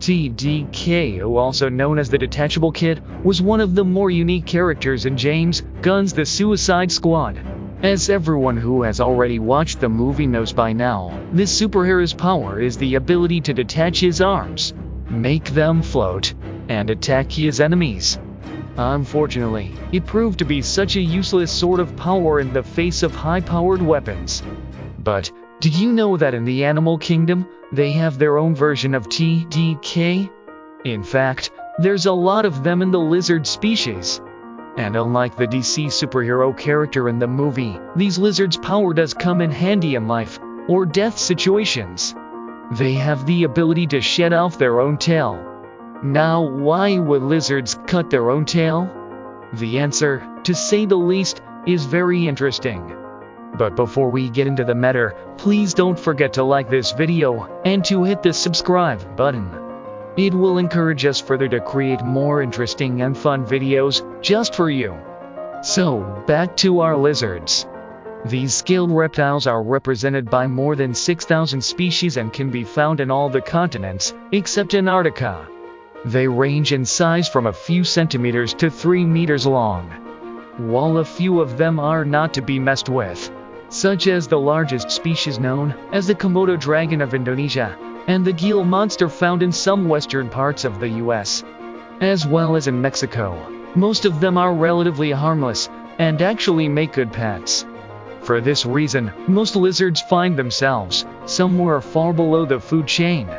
T.d.k, also known as the Detachable Kid, was one of the more unique characters in James Gunn's The Suicide Squad. As everyone who has already watched the movie knows by now, this superhero's power is the ability to detach his arms, make them float, and attack his enemies. Unfortunately, it proved to be such a useless sort of power in the face of high-powered weapons. But did you know that in the animal kingdom, they have their own version of t.d.k? In fact, there's a lot of them in the lizard species. And unlike the DC superhero character in the movie, these lizards' power does come in handy in life or death situations. They have the ability to shed off their own tail. Now, why would lizards cut their own tail? The answer, to say the least, is very interesting. But before we get into the matter, please don't forget to like this video and to hit the subscribe button. It will encourage us further to create more interesting and fun videos just for you. So, back to our lizards. These scaled reptiles are represented by more than 6,000 species and can be found in all the continents, except Antarctica. They range in size from a few centimeters to 3 meters long. While a few of them are not to be messed with, such as the largest species known as the Komodo dragon of Indonesia, and the Gila monster found in some western parts of the US, as well as in Mexico. Most of them are relatively harmless and actually make good pets. For this reason, most lizards find themselves somewhere far below the food chain,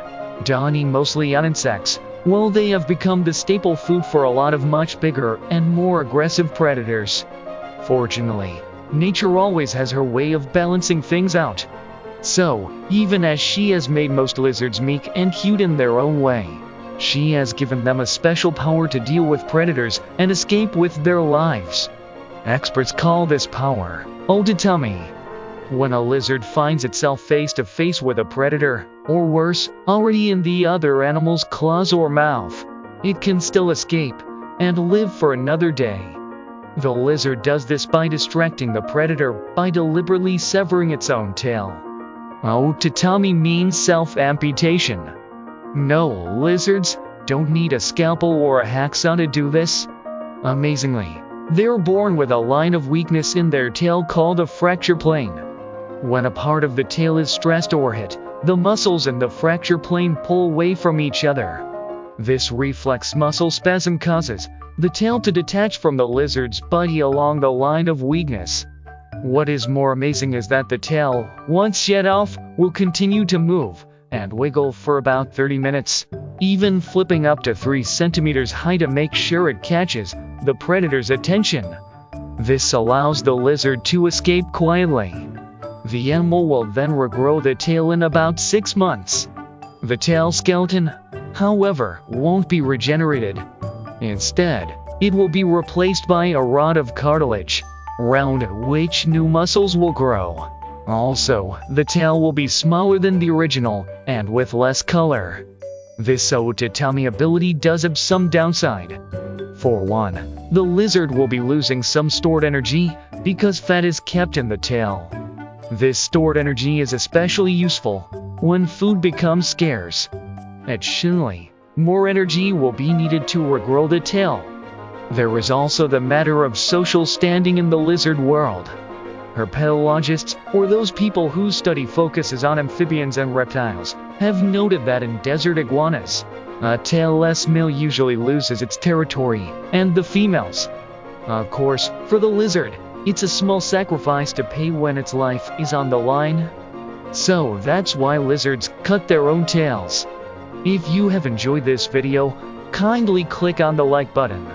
dawning mostly on insects, while they have become the staple food for a lot of much bigger and more aggressive predators. Fortunately, nature always has her way of balancing things out. So, even as she has made most lizards meek and cute in their own way, she has given them a special power to deal with predators and escape with their lives. Experts call this power Autotomy. When a lizard finds itself face to face with a predator, or worse, already in the other animal's claws or mouth, it can still escape and live for another day. The lizard does this by distracting the predator by deliberately severing its own tail. Autotomy means self-amputation. No, lizards don't need a scalpel or a hacksaw to do this. Amazingly, they're born with a line of weakness in their tail called a fracture plane. When a part of the tail is stressed or hit, the muscles in the fracture plane pull away from each other. This reflex muscle spasm causes the tail to detach from the lizard's body along the line of weakness. What is more amazing is that the tail, once shed off, will continue to move and wiggle for about 30 minutes, even flipping up to 3 centimeters high to make sure it catches the predator's attention. This allows the lizard to escape quietly. The animal will then regrow the tail in about 6 months. The tail skeleton, however, won't be regenerated. Instead, it will be replaced by a rod of cartilage, around which new muscles will grow. Also, the tail will be smaller than the original and with less color. This autotomy ability does have some downside. For one, the lizard will be losing some stored energy because fat is kept in the tail. This stored energy is especially useful when food becomes scarce. Additionally, more energy will be needed to regrow the tail. There is also the matter of social standing in the lizard world. Herpetologists, or those people whose study focuses on amphibians and reptiles, have noted that in desert iguanas, a tailless male usually loses its territory, and the females. Of course, for the lizard, it's a small sacrifice to pay when its life is on the line. So that's why lizards cut their own tails. If you have enjoyed this video, kindly click on the like button.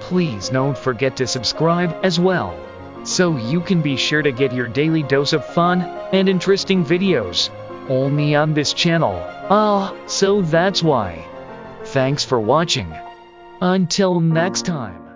Please don't forget to subscribe as well, so you can be sure to get your daily dose of fun and interesting videos, only on this channel. So that's why. Thanks for watching. Until next time.